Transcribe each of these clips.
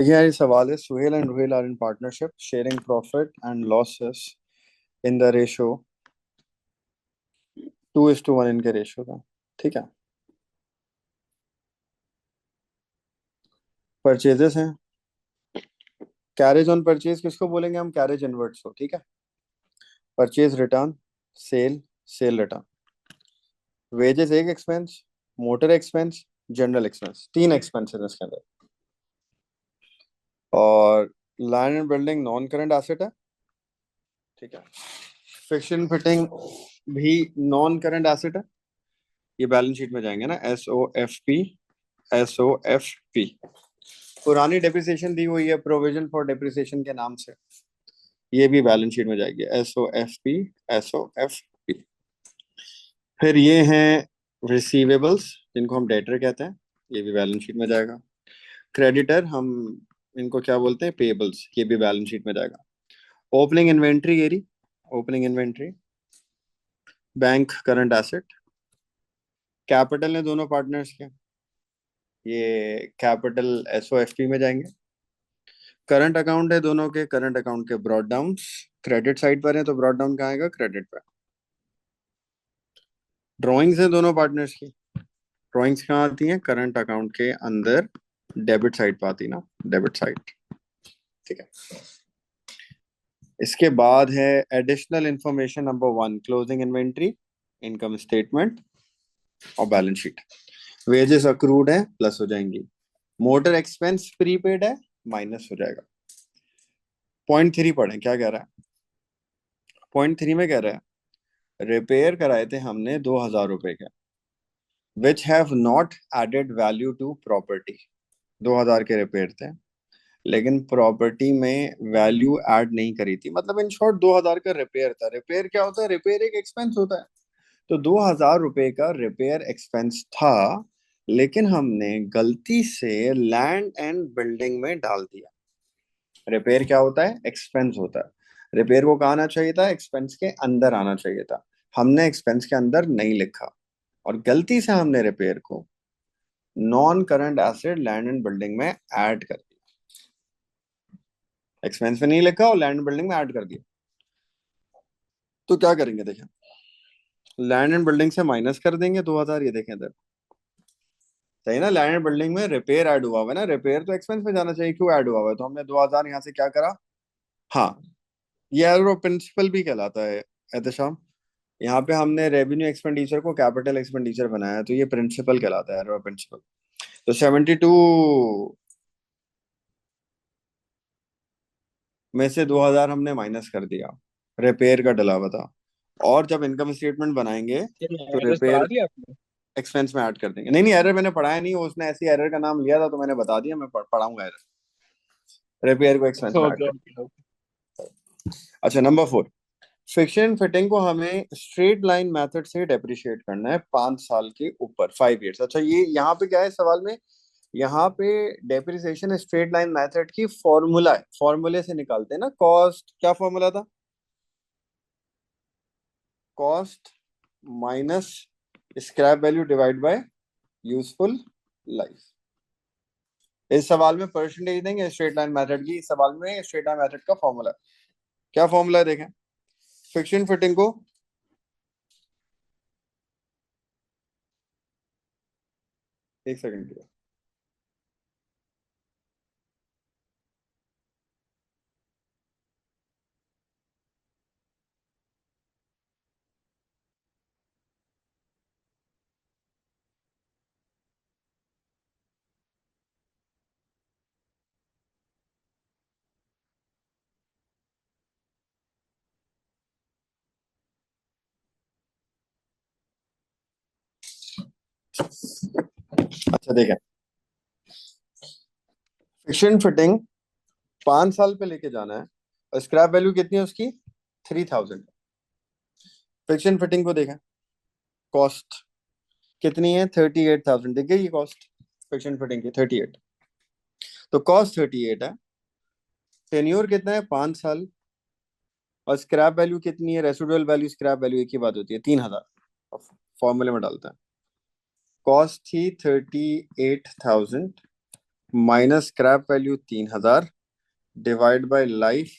देखिए यार, ये सवाल है। Suhel and Ruhel are in partnership sharing profit and losses in the ratio 2:1 इनके रेशो का। ठीक है। परचेजेस हैं। कैरेज ऑन परचेज किसको बोलेंगे हम? कैरेज इनवर्ट्स हो। ठीक है। Purchase return, sale, sale return. Wages एक expense, motor expense, general expense, तीन एक्सपेंसेस इसके अंदर। और land and building non current asset है। ठीक है। फिक्शन फिटिंग भी नॉन करंट एसेट है। ये बैलेंस शीट में जाएंगे ना, SOFP, SOFP। पुरानी डेप्रिसिएशन दी हुई है प्रोविजन फॉर डेप्रिसिएशन के नाम से, ये भी बैलेंस शीट में जाएगी। SOFP, SOFP। फिर ये हैं रिसीवेबल्स, जिनको हम डेटर कहते हैं, ये भी बैलेंस शीट में जाएगा। क्रेडिटर, हम इनको क्या बोलते हैं? पेबल्स, ये भी बैलेंस शीट में जाएगा। ओपनिंग इन्वेंट्री, ये रही opening inventory. Bank current asset. Capital ने दोनों पार्टनर्स के, ये कैपिटल SOFP में जाएंगे। करंट अकाउंट है दोनों के, करंट अकाउंट के ब्रॉड डाउन क्रेडिट साइड पर है, तो ब्रॉड डाउन कहाँ आएगा? क्रेडिट पर। ड्रॉइंग्स है दोनों पार्टनर्स की, ड्रॉइंग्स कहाँ आती हैं? करंट अकाउंट के अंदर डेबिट साइड पर आती ना, डेबिट साइड। ठीक है। इसके बाद है additional information number 1, closing inventory, income statement और बैलेंस शीट। वेजेस अक्रूड है, प्लस हो जाएंगी। मोटर एक्सपेंस प्रीपेड है, माइनस हो जाएगा। पॉइंट 3 पढ़ें, क्या कह रहा है? पॉइंट 3 में कह रहा है रिपेयर कराए थे हमने 2,000 रुपए के, which have not added value to property. 2,000 के रिपेयर थे, लेकिन प्रॉपर्टी में वैल्यू ऐड नहीं करी थी। मतलब इन शॉर्ट 2,000 का रिपेयर था। रिपेयर क्या होता है? रिपेयर एक एक्सपेंस होता है। तो 2,000 रुपए का रिपेयर एक्सपेंस था, लेकिन हमने गलती से लैंड एंड बिल्डिंग में डाल दिया। रिपेयर क्या होता है? एक्सपेंस होता है। रिपेयर को कहाँ आना चाहिए था? एक्सपेंस के अंदर आना चाहिए था। हमने एक्सपेंस के अंदर नहीं लिखा, और गलती से हमने रिपेयर को non current asset land and building में ऐड कर दिया। एक्सपेंस में नहीं लिखा और लैंड बिल्डिंग में ऐड कर दिया। तो क्या करेंगे? देखें, लैंड एंड बिल्डिंग से माइनस कर देंगे 2,000। ये देखें इधर, सही ना? लैंड एंड बिल्डिंग में रिपेयर ऐड हुआ हुआ है ना, रिपेयर तो एक्सपेंस में जाना चाहिए, क्यों ऐड हुआ हुआ है? तो हमने 2,000 यहाँ से क्या करा? हाँ, ये एरो प्रिंसिपल भी कहलाता है एहतशाम। यहाँ पे हमने रेवेन्यू एक्सपेंडिचर को कैपिटल एक्सपेंडिचर बनाया, तो ये प्रिंसिपल कहलाता है, एरो प्रिंसिपल। तो 72 में से 2,000 हमने माइनस कर दिया, रिपेयर का डला हुआ था। और जब इनकम स्टेटमेंट बनाएंगे तो एड्रेस पढ़ा रिपेयर दिया आपने? एक्सपेंस में ऐड कर देंगे। नहीं नहीं, एरर मैंने पढ़ाया नहीं, उसने ऐसी एरर का नाम लिया था तो मैंने बता दिया, मैं पढ़ाऊंगा एरर। रिपेयर को एक्सपेंस में ऐड ओके कर। Okay okay. अच्छा, नंबर 4, फिक्शन फिटिंग को हमें स्ट्रेट लाइन मेथड से डेप्रिशिएट करना है 5 साल के ऊपर, 5 इयर्स। अच्छा, ये यहाँ पे क्या है सवाल में? यहाँ पे डेप्रिसिएशन स्ट्रेट लाइन मेथड की फॉर्मूला है, फॉर्मूले से निकालते हैं ना। कॉस्ट, क्या फॉर्मूला था? Cost minus scrap value divide by useful life. इस सवाल में परसेंटेज देंगे स्ट्रेट लाइन मेथड की। इस सवाल में स्ट्रेट लाइन मेथड का फॉर्मूला, क्या फॉर्मूला है देखें। फिक्शन फिटिंग को, एक सेकंड के लिए। अच्छा देखें, फिक्शन फिटिंग 5 साल पे लेके जाना है, और स्क्रैप वैल्यू कितनी है उसकी? 3,000। फिक्शन फिटिंग को देखें, कॉस्ट कितनी है? 38,000। दिख गई ये कॉस्ट फिक्शन फिटिंग की? 38। तो कॉस्ट 38 है, टेन्योर कितना है? 5 साल। और स्क्रैप वैल्यू कितनी है? रेसिडुअल वैल्यू स्क्रैप वैल्यू एक ही बात होती है, 3,000। फॉर्मूले में डालता है। कॉस्ट थी 38,000, minus scrap value 3,000 divide by life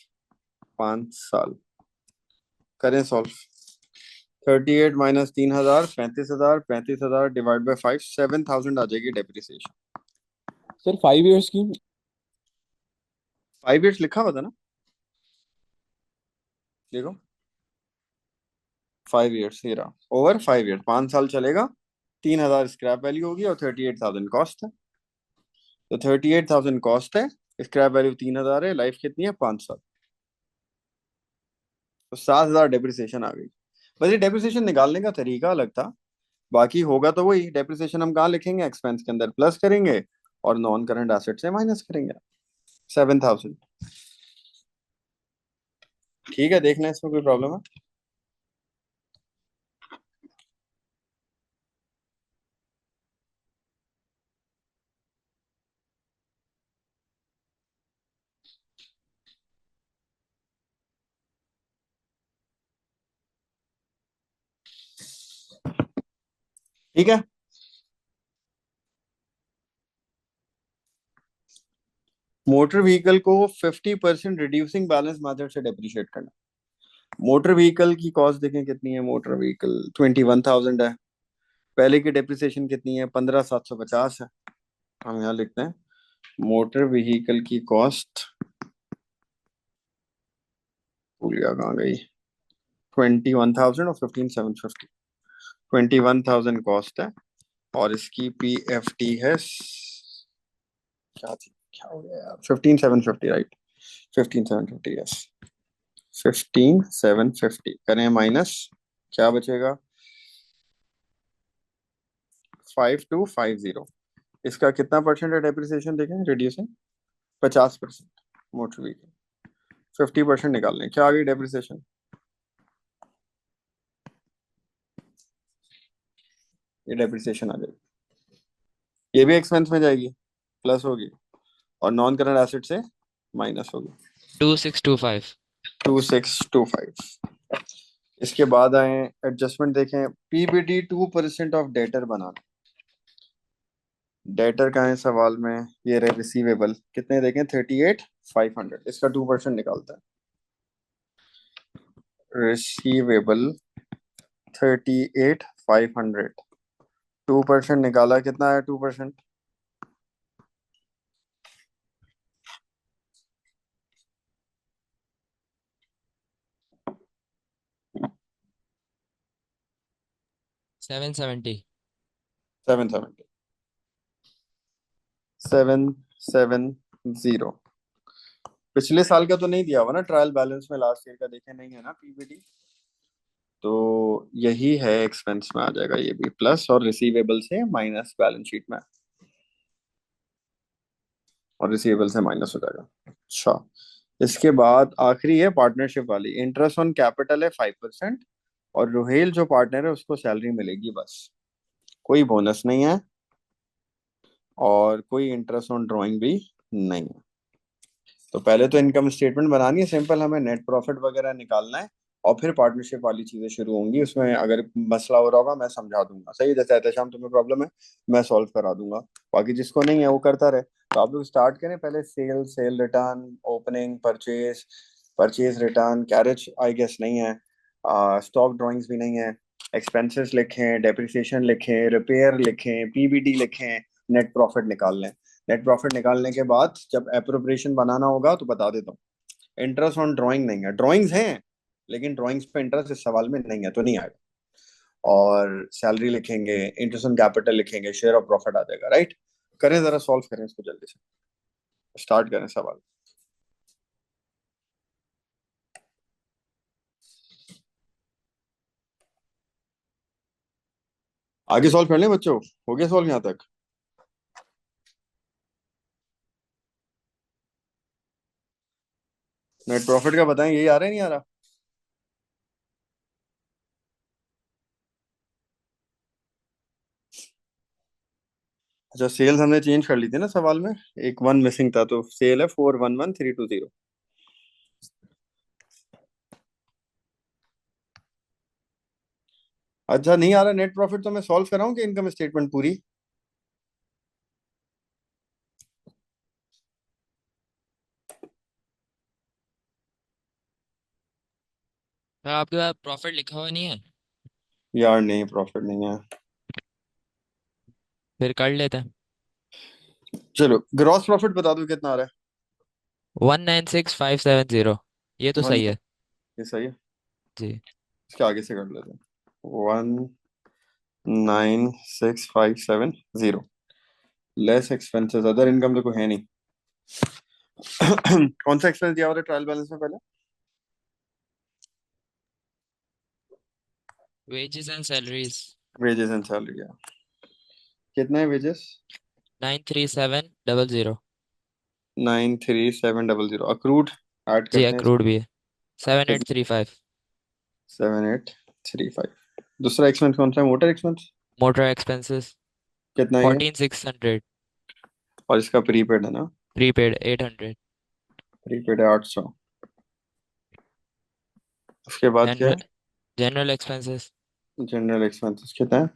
5 साल। करें सॉल्व। 38 माइनस 3,000 35,000, 35,000 डिवाइड बाय 5 7,000 आ जाएगी डेप्रिसिएशन। सर 5 इयर्स की। 5 years लिखा हुआ था ना, देखो 5 years ही रहा, ओवर 5 years 5 साल चलेगा। 3,000 स्क्रैप वैल्यू होगी और 38,000 कॉस्ट है। तो 38,000 कॉस्ट है, स्क्रैप वैल्यू 3,000 है, लाइफ कितनी है 5 साल। तो 7,000 डेप्रिसिएशन आ गई। बस ये डेप्रिसिएशन निकालने का तरीका अलग था, बाकी होगा तो वही। डेप्रिसिएशन हम कहाँ लिखेंगे, एक्सपेंस के अंदर प्लस करेंगे और नॉन करंट एसेट से माइनस करेंगे। 7,000। ठीक है, देखना इसमें कोई प्रॉब्लम है। ठीक है, मोटर व्हीकल को 50% रिड्यूसिंग बैलेंस मेथड से डेप्रिशिएट करना। मोटर व्हीकल की कॉस्ट देखें कितनी है, मोटर व्हीकल 21,000 है। पहले की डेप्रिसिएशन कितनी है, 15,750 है। हम यहाँ लिखते हैं मोटर व्हीकल की कॉस्ट, भूल गया कहाँ गई, 21,000 और 15,750। 21,000 कॉस्ट है और इसकी PFT है क्या थी, क्या हो गया यार, 15,750 राइट। 15,750 यस। 15,750 करें माइनस, क्या बचेगा 5,250। इसका कितना परसेंट है डेप्रिसिएशन देखें, रिड्यूसिंग 50%। मोटर व्हीकल 50% निकाल लें, क्या आ गई डेप्रिसिएशन, ये डेप्रिसिएशन आ जाएगी। ये भी एक्सपेंस में जाएगी, प्लस होगी, और नॉन करंट एसेट से माइनस होगी। 2625। 2625। इसके बाद आए एडजस्टमेंट देखें, PBT 2% of debtor banana. Debtor का है सवाल में, ये रहे रिसीवेबल कितने देखें, 38,500, इसका 2% निकालता है। रिसीवेबल 38,500, 2% निकाला, कितना है 2%, 770। 770। 770। पिछले साल का तो नहीं दिया हुआ ना ट्रायल बैलेंस में, लास्ट ईयर का देखे नहीं है ना PBT, तो यही है, एक्सपेंस में आ जाएगा ये भी, प्लस और रिसीवेबल से माइनस बैलेंस शीट में, और रिसीवेबल से माइनस हो जाएगा। अच्छा, इसके बाद आखिरी है पार्टनरशिप वाली, इंटरेस्ट ऑन कैपिटल है 5%, और रोहेल जो पार्टनर है उसको सैलरी मिलेगी बस, कोई बोनस नहीं है और कोई इंटरेस्ट ऑन ड्राइंग भी नहीं है। तो पहले तो इनकम स्टेटमेंट बनानी है सिंपल, हमें नेट प्रॉफिट वगैरह निकालना है, और फिर पार्टनरशिप वाली चीजें शुरू होंगी। उसमें अगर मसला हो रहा होगा मैं समझा दूंगा, सही है, जैसे एहतशाम तुम्हें प्रॉब्लम है मैं सॉल्व करा दूंगा, बाकी जिसको नहीं है वो करता रहे। तो आप लोग स्टार्ट करें पहले, sale, sale return, opening, purchase, purchase return, carriage I guess नहीं है, स्टॉक ड्राइंग्स भी नहीं है, एक्सपेंसेस लिखें, डेप्रिसिएशन लिखें, रिपेयर लिखें, PBT लिखें, नेट प्रॉफिट निकाल लें। नेट प्रॉफिट निकालने के बाद जब अप्रोप्रिएशन बनाना होगा तो बता देता हूँ। इंटरेस्ट ऑन ड्राइंग नहीं है, ड्राइंग्स हैं लेकिन ड्राइंग्स पे इंटरेस्ट इस सवाल में नहीं है, तो नहीं आएगा। और सैलरी लिखेंगे, इंटरेस्ट ऑन कैपिटल लिखेंगे, शेयर ऑफ प्रॉफिट आ जाएगा, राइट। करें जरा, सॉल्व करें इसको जल्दी से, स्टार्ट करें सवाल। आगे सॉल्व कर लें बच्चों, हो गया सॉल्व यहाँ तक। नेट प्रॉफिट का बताएं, यही आ रहा है नहीं आ रहा। अच्छा, सेल्स हमने चेंज कर ली थी ना सवाल में, एक वन मिसिंग था, तो सेल है 411,320। अच्छा नहीं आ रहा नेट प्रॉफिट, तो मैं सॉल्व कराऊं कि इनकम स्टेटमेंट पूरी। सर आपके पास प्रॉफिट लिखा हुआ नहीं है? यार नहीं, प्रॉफिट नहीं है। फिर कर लेते हैं। चलो ग्रॉस प्रॉफिट बता दो कितना आ रहा 196570, ये तो है। वन, सही है। ये सही है। जी। इसके आगे से कर लेते हैं। 196570, लेस एक्सपेंसेस, अदर इनकम तो कोई है नहीं। कौन सा एक्सपेंस दिया हुआ था ट्रायल बैलेंस में पहले? Wages and salaries. Wages and salary है। कितना है वेजेस? 93700। 93700। अक्रूड ऐड जी करते हैं अक्रूड इसमें। भी है। 7835। 7835। दूसरा एक्सपेंस कौन सा है? Motor expense. मोटर एक्सपेंसेस कितना है ये? 14600। और इसका प्रीपेड है ना? प्रीपेड 800। प्रीपेड है 800। उसके बाद क्या जनरल है? जनरल एक्सपेंसेस जनरल एक्सपेंसेस कितना है?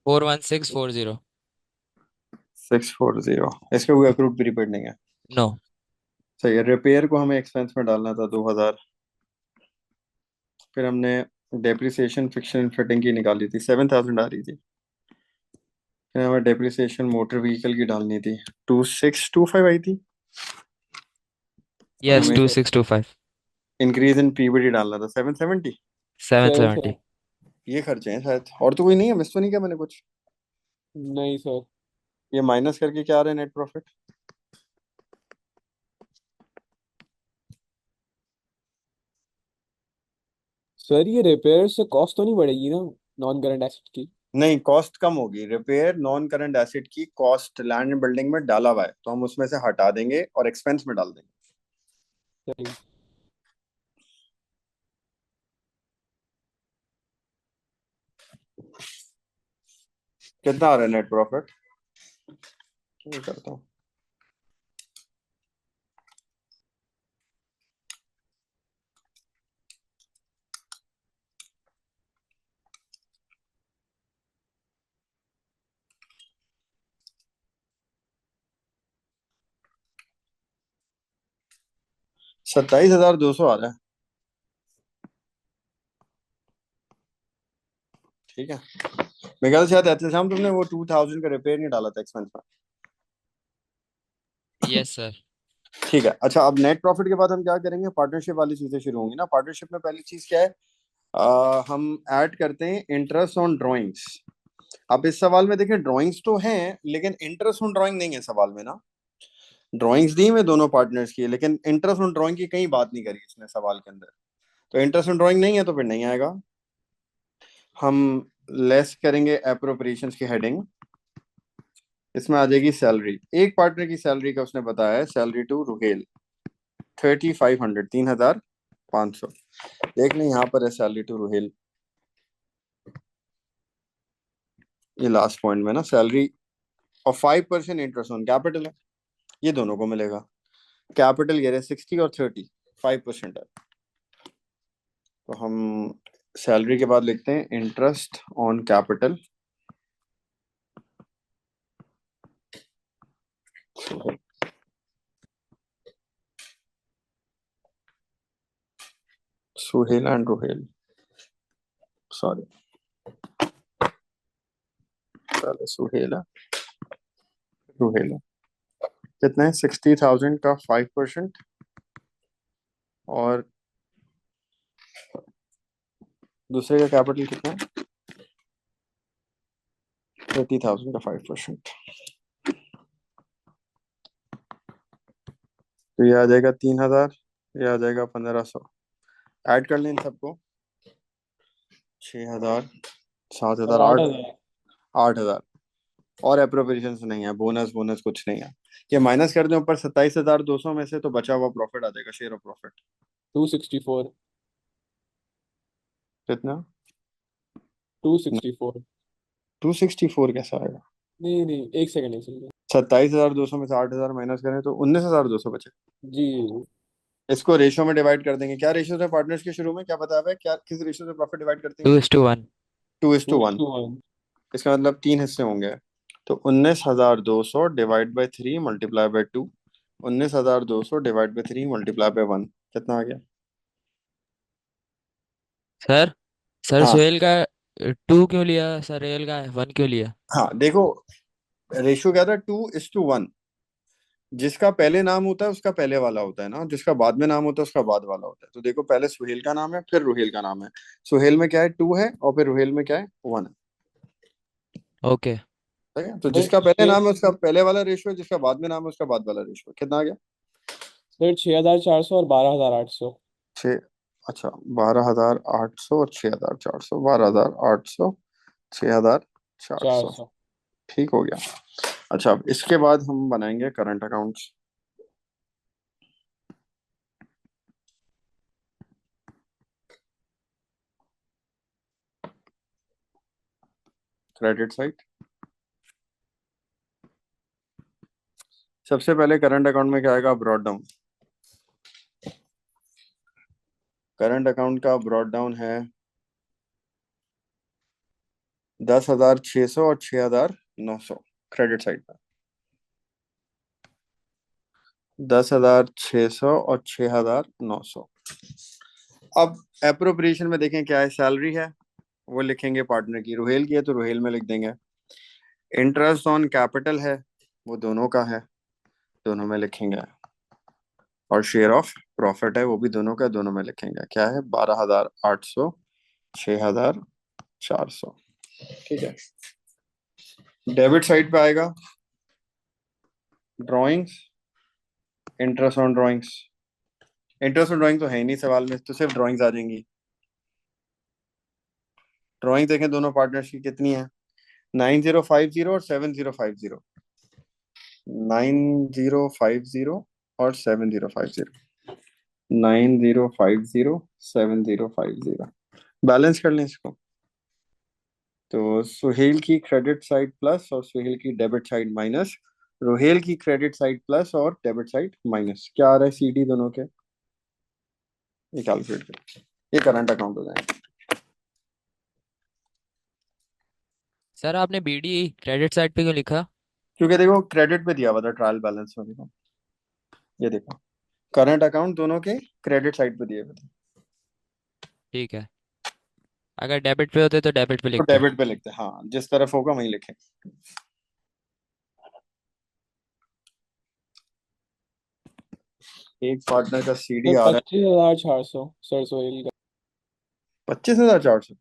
41640। 640। इसका कोई अक्रूड प्रीपेड नहीं है। नो। सही है। रिपेयर को हमें एक्सपेंस में डालना था 2000। फिर हमने डेप्रिसिएशन फिक्शन एंड फिटिंग की निकाली थी, 7000 आ रही थी। फिर हमें डेप्रिसिएशन मोटर व्हीकल की डालनी थी, 2625 आई थी। और यस हमें 2625। इंक्रीज इन पीबीडी डालना था, 770। 7 7। 770। ये खर्चे हैं शायद, और तो कोई नहीं है, मिस तो नहीं किया मैंने कुछ? नहीं सर। ये माइनस करके क्या आ रहा है नेट प्रॉफिट? सर ये रिपेयर से कॉस्ट तो नहीं बढ़ेगी ना, नॉन करंट एसेट की? नहीं, कॉस्ट कम होगी। रिपेयर नॉन करंट एसेट की कॉस्ट लैंड एंड बिल्डिंग में डाला हुआ है, तो हम उसमें से हटा देंगे और एक्सपेंस में डाल देंगे। सही। कितना आ रहा है नेट प्रॉफिट? ये करता हूँ। 27200 आ रहा है। ठीक है। मेरे ख्याल से शायद एहतशाम तुमने वो 2000 का रिपेयर नहीं डाला था एक्सपेंस में। Yes sir. ठीक है। अच्छा, अब नेट प्रॉफिट के बाद हम क्या करेंगे? पार्टनरशिप वाली चीजें शुरू होंगी ना। पार्टनरशिप में पहली चीज क्या है? हम ऐड करते हैं इंटरेस्ट ऑन ड्राइंग्स। अब इस सवाल में देखें, ड्राइंग्स तो हैं लेकिन इंटरेस्ट ऑन ड्राइंग नहीं है सवाल में ना। ड्राइंग्स दी मैं दोनों पार्टनर्स की, लेकिन इंटरेस्ट ऑन ड्राइंग की कहीं बात नहीं करी इसने सवाल के अंदर। तो इंटरेस्ट ऑन ड्राइंग नहीं है तो फिर नहीं आएगा। हम लेस करेंगे अप्रोप्रिएशंस की हेडिंग। इसमें आ जाएगी सैलरी। एक पार्टनर की सैलरी का उसने बताया है, सैलरी टू रुहेल 3500, 3500। देख लें यहाँ पर है सैलरी टू रुहेल, ये लास्ट पॉइंट में ना सैलरी। और 5% इंटरेस्ट ऑन कैपिटल है, ये दोनों को मिलेगा। कैपिटल कह रहे हैं 60 और 30, 5% है। तो हम सैलरी के बाद लिखते हैं interest on capital. Suhel and Ruhel, sorry, पहले सुहेल है, रुहेल है। कितना है? 60,000 का 5%, और दूसरे का कैपिटल कितना है? 30,000 का 5%। तो ये आ जाएगा 3,000, ये आ जाएगा 1500। ऐड कर लें इन सबको। 6,000, सात और हजार आठ आठ हजार 8,000। और अप्रोप्रिएशन नहीं है, बोनस बोनस कुछ नहीं है। ये माइनस कर दें ऊपर 27,200 में से, तो बचा हुआ प्रॉफिट आ जाएगा, शेयर ऑफ प्रॉफिट। 264। कितना? 264। 264 कैसा आएगा? नहीं नहीं, एक सेकंड, एक सेकंड। 27,200 में से 8,000 माइनस करें तो 19,200 बचे। जी। इसको रेशियो में डिवाइड कर देंगे। क्या रेशियो है पार्टनर्स के शुरू में, क्या बताया हुआ है? क्या किस रेशियो से प्रॉफिट डिवाइड करते हैं? 2:1। 2:1। 2:1। इसका मतलब 3 हिस्से होंगे। तो 19,200 divide by 3 multiply by 2, 19,200 divide by 3 multiply by 1, कितना आ गया? सर सर हाँ सुहेल का 2 क्यों लिया, सर रेल का 1 क्यों लिया? हाँ, देखो रेशियो क्या था, 2:1। जिसका पहले नाम होता है उसका पहले वाला होता है ना, जिसका बाद में नाम होता है उसका बाद वाला होता है। तो देखो पहले सुहेल का नाम है फिर रुहेल का नाम है। सुहेल में क्या है, 2 है, और फिर रुहेल में क्या है, 1 है। ओके। ठीक है, तो सर जिसका पहले छः नाम है उसका पहले वाला रेशियो है, जिसका बाद में नाम है उसका बाद वाला रेशियो। कितना आ गया? सर 6,400 और 12,800। छः। अच्छा, 12,800 और 6,400, 12,800, 6,400। 400। ठीक हो गया। अच्छा, अब इसके बाद हम बनाएंगे करंट अकाउंट्स। Credit side. सबसे पहले करंट अकाउंट में क्या आएगा, ब्रॉड डाउन। करंट अकाउंट का ब्रॉड डाउन है 10,600 और 6,900। क्रेडिट साइड पर 10,600 और 6,900। अब एप्रोप्रिएशन में देखें क्या है, सैलरी है, वो लिखेंगे पार्टनर की। रुहेल की है तो रुहेल में लिख देंगे। इंटरेस्ट ऑन कैपिटल है, वो दोनों का है, दोनों में लिखेंगे। और शेयर ऑफ प्रॉफिट है, वो भी दोनों का, दोनों में लिखेंगे। क्या है, 12,800, 6,400। ठीक है। डेबिट साइड पे आएगा drawings, interest on drawings. Interest on drawing तो है ही नहीं सवाल में, तो सिर्फ ड्राइंग्स आ जाएंगी। ड्राइंग देखें दोनों पार्टनर्स की कितनी है, 9,050 और 7,050। 9,050 और 7,050। 9,050, 7,050। बैलेंस कर लें इसको। तो सुहेल की क्रेडिट साइड प्लस और सुहेल की डेबिट साइड माइनस, रोहेल की क्रेडिट साइड प्लस और डेबिट साइड माइनस, क्या आ रहा है सीडी दोनों के, ये कैलकुलेट करें। ये करंट अकाउंट हो जाएगा। सर आपने बीडी क्रेडिट साइड पे क्यों लिखा? क्योंकि देखो क्रेडिट पे दिया हुआ था ट्रायल बैलेंस में, देखो ये देखो, करंट अकाउंट दोनों के क्रेडिट साइड पे दिए हुए थे। ठीक है, अगर डेबिट पे होते तो डेबिट पे तो लिखते। डेबिट पे लिखते हैं, हाँ जिस तरफ होगा वहीं लिखें। एक पार्टनर का सीडी सर आ रहा 25,400 सर सोहेल का। है 25,400।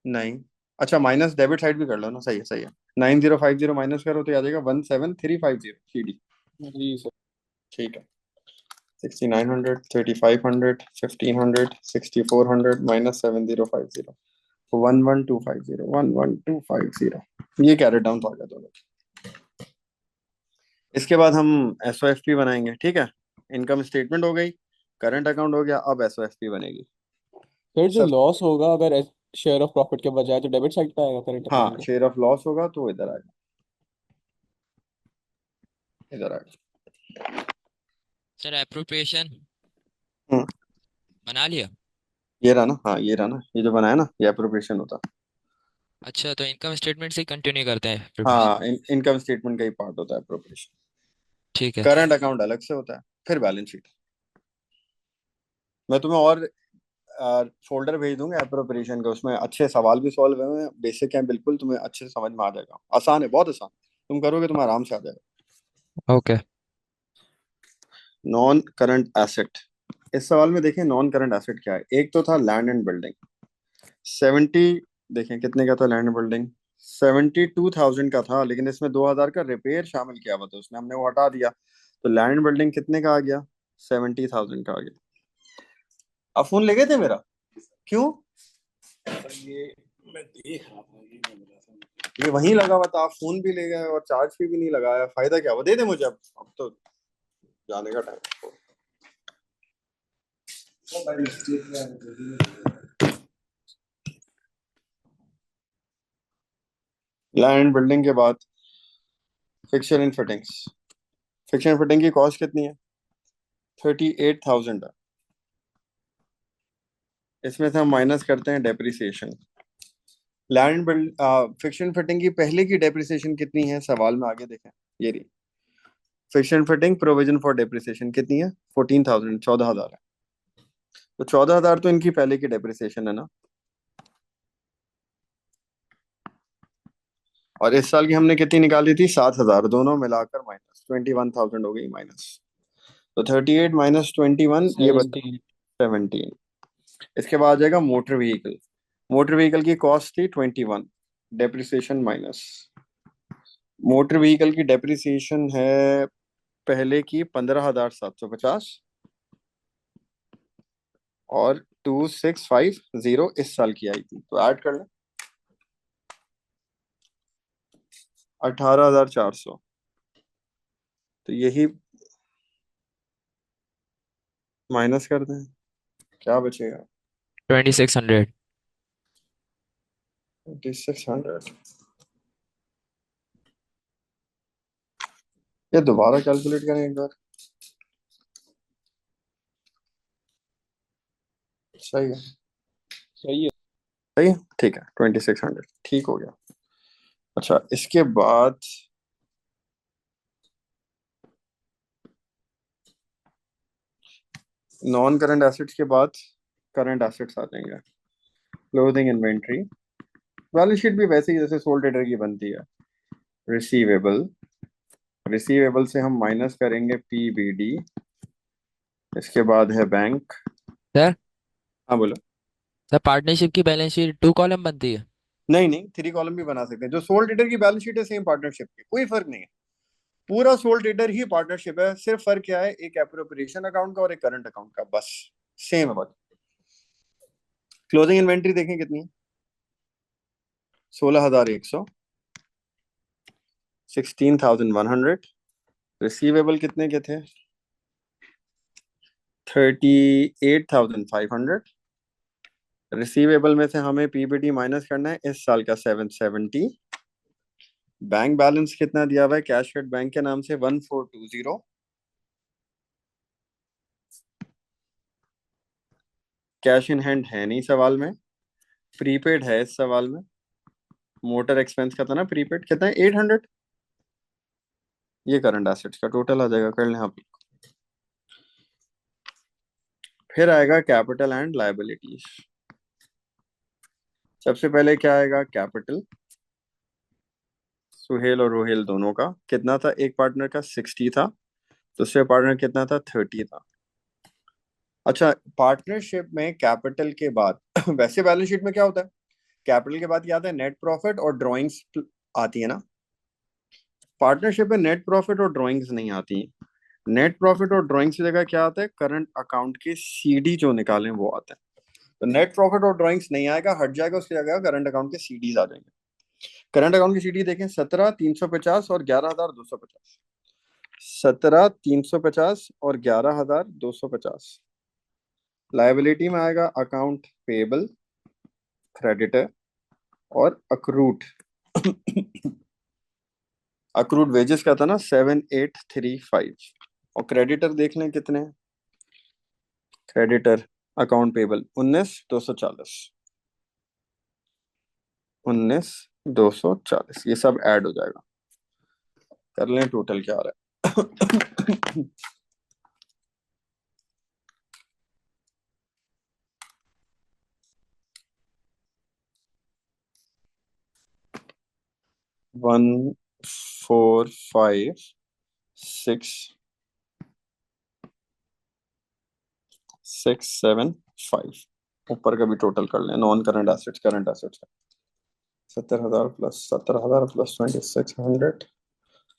नहीं, अच्छा माइनस डेबिट साइड भी कर लो ना, सही है सही है। 9,050 माइनस करो तो आ जाएगा 17,350 सीडी। जी सर। ठीक है। 6,900, 3,500, 1,500, 6,400 माइनस 7,050, 11,250, 11,250। ये कैरेट डाउन आ गया दोनों। इसके बाद हम एसओएफपी बनाएंगे। ठीक है, इनकम स्टेटमेंट हो गई, करंट अकाउंट हो गया, अब एसओएफपी बनेगी। सर जो सब, लॉस होगा अगर शेयर ऑफ प्रॉफिट के बजाय तो डेबिट साइड पे आएगा करंट हाँ अकाउंट के। शेयर ऑफ लॉस होगा तो इधर आएगा, इधर आएगा। सर एप्रोप्रिएशन हम्म, बना लिया? ये रहा ना, हाँ ये रहा ना, ये जो बनाया ना ये अप्रोप्रिएशन होता। अच्छा, तो इनकम स्टेटमेंट से कंटिन्यू करते हैं एप्रोप्रिएशन। हाँ, इनकम स्टेटमेंट का ही पार्ट होता है अप्रोप्रिएशन। ठीक है। करंट अकाउंट अलग से होता है, फिर बैलेंस शीट। मैं तुम्हें और फोल्डर भेज दूंगा अप्रोप्रिएशन का, उसमें अच्छे सवाल भी सॉल्व हुए हैं, बेसिक हैं बिल्कुल, तुम्हें अच्छे से समझ में आ जाएगा। आसान है, बहुत आसान, तुम करोगे तुम्हें आराम से आ जाएगा। ओके। नॉन करंट एसेट, इस सवाल में देखें नॉन करंट एसेट क्या है। एक तो था लैंड एंड बिल्डिंग, 70, देखें कितने का था लैंड एंड बिल्डिंग, 72,000 का था, लेकिन इसमें 2,000 का रिपेयर शामिल किया हुआ था उसने, हमने वो हटा दिया। तो लैंड बिल्डिंग कितने का आ गया, 70,000 का आ गया। आप फोन ले गए थे मेरा, क्यों? ये मैं देख रहा था, ये वहीं लगा हुआ था, आप फोन भी ले गए और चार्ज भी नहीं लगाया, फायदा क्या हुआ, दे दे मुझे अब तो जाने का टाइम। लैंड बिल्डिंग के बाद fixture and fittings. Fixture and fitting की कॉस्ट कितनी है, 38,000 है। इसमें से हम माइनस करते हैं depreciation. Land build fixture and fitting की पहले की डेप्रिसिएशन कितनी है, सवाल में आगे देखें, ये रही। Fixture and fitting provision for depreciation कितनी है, 14,000, 14,000 है। तो 14,000 तो इनकी पहले की डेप्रिसिएशन है ना, और इस साल की हमने कितनी निकाली थी, 7,000, दोनों मिलाकर माइनस 21,000 हो गई माइनस। तो 38 माइनस 21 ये बचा 17। 17। इसके बाद आ जाएगा मोटर व्हीकल। मोटर व्हीकल की कॉस्ट थी 21, डेप्रिसिएशन माइनस। मोटर व्हीकल की डेप्रिसिएशन है पहले की 15,750 और 2650 इस साल की आई थी, तो ऐड कर लें 18,400। तो यही माइनस कर दें, क्या बचेगा, 2600। 2600। ये दोबारा कैलकुलेट करें एक बार। सही है, सही है। सही है, ठीक है, 2600 ठीक हो गया। अच्छा, इसके बाद नॉन करंट एसेट्स के बाद करंट एसेट्स आ जाएंगे। क्लोजिंग इन्वेंट्री, बैलेंस शीट भी वैसे ही जैसे सोल ट्रेडर की बनती है। रिसीवेबल, रिसीवेबल से हम माइनस करेंगे पीबीडी। इसके बाद है बैंक। सर हाँ बोलो। सर पार्टनरशिप की बैलेंस शीट 2 कॉलम बनती है? नहीं नहीं, 3 कॉलम भी बना सकते हैं। जो सोल ट्रेडर की बैलेंस शीट है सेम पार्टनरशिप की, कोई फर्क नहीं है। पूरा सोल ट्रेडर ही पार्टनरशिप है, सिर्फ फर्क क्या है, एक एप्रोप्रिएशन अकाउंट का और एक करंट अकाउंट का, बस सेम है बात। क्लोजिंग इन्वेंट्री देखें कितनी है, 16,100, 16,100। रिसीवेबल कितने के थे, 38,500। रिसीवेबल में से हमें पीबीटी माइनस करना है इस साल का 770। बैंक बैलेंस कितना दिया हुआ है कैश एट बैंक के नाम से, 1420। कैश इन हैंड है नहीं सवाल में, प्रीपेड है इस सवाल में। मोटर एक्सपेंस का था ना प्रीपेड, कितना है, 800। ये करंट एसेट्स का टोटल आ जाएगा, कर लें आप। फिर आएगा कैपिटल एंड लायबिलिटीज। सबसे पहले क्या आएगा, कैपिटल। सुहेल और रोहेल दोनों का कितना था, एक पार्टनर का 60 था, दूसरे पार्टनर कितना था, 30 था। अच्छा, पार्टनरशिप में कैपिटल के बाद वैसे बैलेंस शीट में क्या होता है, कैपिटल के बाद क्या आता है, नेट प्रॉफिट और ड्रॉइंग्स आती है ना। पार्टनरशिप में नेट प्रॉफिट और ड्रॉइंग्स नहीं आती। नेट प्रॉफिट और ड्रॉइंग्स की जगह क्या आता है, करंट अकाउंट के सीडी जो निकालें वो आता है। तो नेट प्रॉफिट और ड्रॉइंग्स नहीं आएगा, हट जाएगा, उसकी जगह करंट अकाउंट के सीडीज आ जाएंगे। करंट अकाउंट की सीडी देखें, 17,350 और 11,250। 17,350 और 11,250। लायबिलिटी में आएगा अकाउंट पेबल, क्रेडिटर और अक्रूड। अक्रूड वेजेस का था ना 7,835। और क्रेडिटर देख लें कितने हैं। क्रेडिटर अकाउंट पेबल 19,240, 19,240, ये सब ऐड हो जाएगा। कर लें टोटल क्या आ रहा है। 1,4,5,6,7,5। ऊपर का भी टोटल कर लें, non current assets current assets. 70,000 plus 17,000 plus 2,600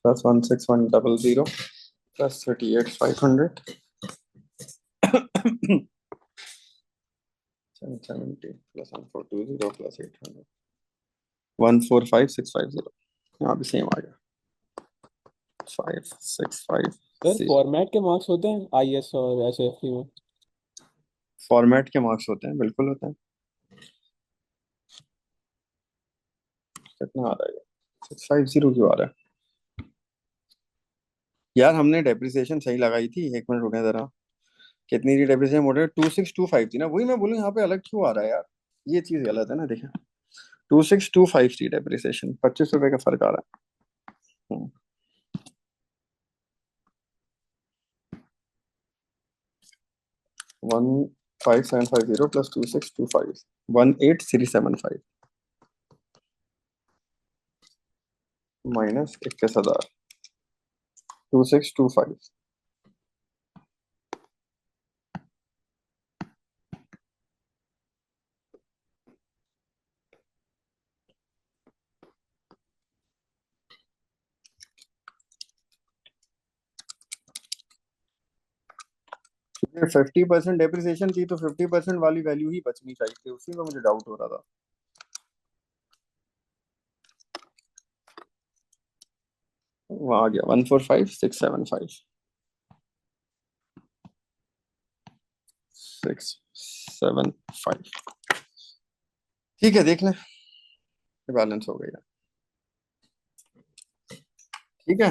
plus 1,6,100 plus 38,500 770 plus 1,420 plus 800 1,4,5,650। यहाँ भी सेम आ गया, 5,6,5। सर फॉर्मेट के मार्क्स होते हैं आईएस और एसएफटी में? फॉर्मेट के मार्क्स होते हैं, बिल्कुल होते हैं। कितना आ रहा है, 650 क्यों आ रहा है यार, हमने डेप्रिसिएशन सही लगाई थी, एक मिनट रुके जरा। कितनी थी डेप्रिसिएशन, मोटर 2,625 थी ना, वही मैं बोलूँ यहाँ पे अलग क्यों आ रहा है यार, ये चीज गलत है ना, देखिए 2,625 थी डेप्रिसिएशन, 25 रुपए का फर्क आ रहा है। 1 5750 plus 2625 18375 माइनस 21,000 2625 50% डेप्रिसिएशन थी तो 50% वाली वैल्यू ही बचनी चाहिए थी, उसी में मुझे डाउट हो रहा था। वहां आ गया 145675 675। ठीक है, देख लें, बैलेंस हो गया। ठीक है,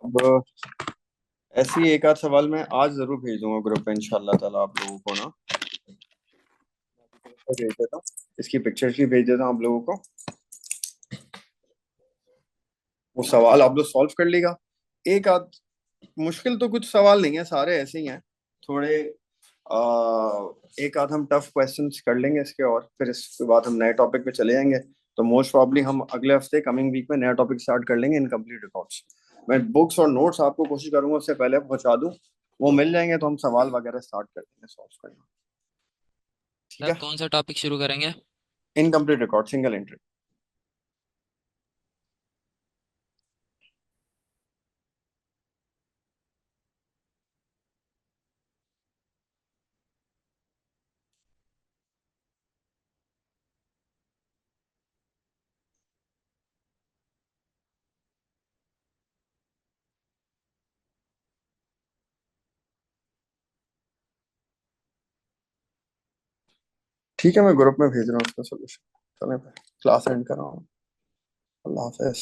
अब ऐसे ही एक आध सवाल मैं आज जरूर भेज दूंगा ग्रुप पे इंशाल्लाह ताला आप लोगों को ना, भेज देता हूँ, इसकी पिक्चर्स भी भेज देता हूँ आप लोगों को। वो सवाल आप लोग सॉल्व कर लेगा। एक आध मुश्किल तो कुछ सवाल नहीं है, सारे ऐसे ही हैं थोड़े। एक आध हम टफ क्वेश्चंस कर लेंगे इसके, और फिर इसके बाद हम नए टॉपिक पे चले जाएंगे। तो मोस्ट प्रॉब्ली हम अगले हफ्ते कमिंग वीक में नया टॉपिक स्टार्ट कर लेंगे, इनकम्प्लीट रिकॉर्ड्स। मैं बुक्स और नोट्स आपको कोशिश करूंगा उससे पहले पहुंचा दूं, वो मिल जाएंगे तो हम सवाल वगैरह स्टार्ट कर देंगे सॉल्व करना। ठीक सर है, कौन सा टॉपिक शुरू करेंगे? Incomplete record, single entry. ठीक है, मैं ग्रुप में भेज रहा हूँ उसका सोल्यूशन। चलें, क्लास एंड कर रहा हूँ। अल्लाह हाफिज।